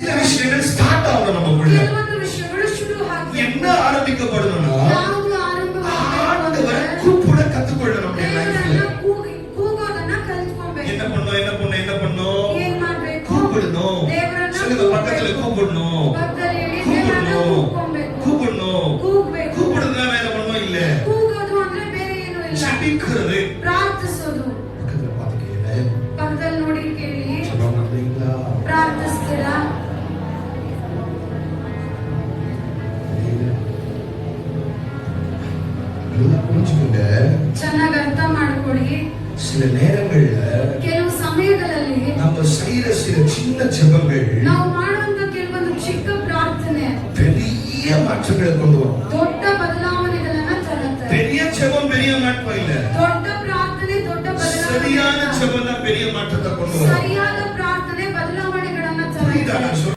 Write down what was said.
சில விஷயங்கள் ஸ்டார்ட் ஆகணும் நமக்குள்ள. ಕೆಲವೊಂದು ವಿಷಯಗಳು ಶುರು ಆಗಬೇಕು. என்ன ஆரம்பிக்கப்படணும்னா ಯಾವುದು ಆರಂಭವಾಗಬೇಕು? ஆண்டவரை கூப்பிட கத்துக்கொள்ளணும் நம்ம லைஃப்ல. ಕೂಗೋದನ್ನ ಕಲಿತ್ಕೊಬೇಕು. என்ன பண்ணணும் என்ன பண்ணணும்? ಏನ್ ಮಾಡಬೇಕು? கூப்பிடணும். ದೇವರನ್ನ சொல்லுங்க பக்கத்துல கூப்பிடணும். ಪಕ್ಕದಲ್ಲಿ ದೇವರನ್ನ ಕೂಗಬೇಕು. கூப்பிடணும். ಕೂಗಬೇಕು. கூப்பிடுறதுனா வேற ஒண்ணும் இல்ல. ಕೂಗೋದು ಅಂದ್ರೆ ಬೇರೆ ಏನು ಇಲ್ಲ. ஜெபிக்கிறது. ಪ್ರಾರ್ಥಿಸೋದು. பக்கத்துல பார்த்து கேளு. ಪಕ್ಕದಲ್ಲಿ ನೋಡಿ ಕೇಳಿ. ஜெபம் பண்றீங்களா? ಪ್ರಾರ್ಥಿಸ್ತೀರಾ? புரிஞ்சுக்கோங்க. ಚೆನ್ನಾಗಿ ಅರ್ಥ ಮಾಡ್ಕೊಳ್ಳಿ. சில நேரங்கள்ல ಕೆಲವು ಸಮಯಗಳಲ್ಲಿ நம்ம செய்யற சில சின்ன ஜெபங்கள் ನಾವು ಮಾಡುವಂತ ಕೆಲವೊಂದು ಚಿಕ್ಕ ಪ್ರಾರ್ಥನೆ பெரிய மாற்றங்களை கொண்டு வரும். ದೊಡ್ಡ ಬದಲಾವಣೆಗಳನ್ನ ತರುತ್ತೆ. பெரிய ஜெபம் பெரிய மாற்றம் இல்ல. ದೊಡ್ಡ ಪ್ರಾರ್ಥನೆ ದೊಡ್ಡ ಬದಲಾವಣೆ. சரியான ஜெபம் தான் பெரிய மாற்றத்தை கொண்டு வரும்.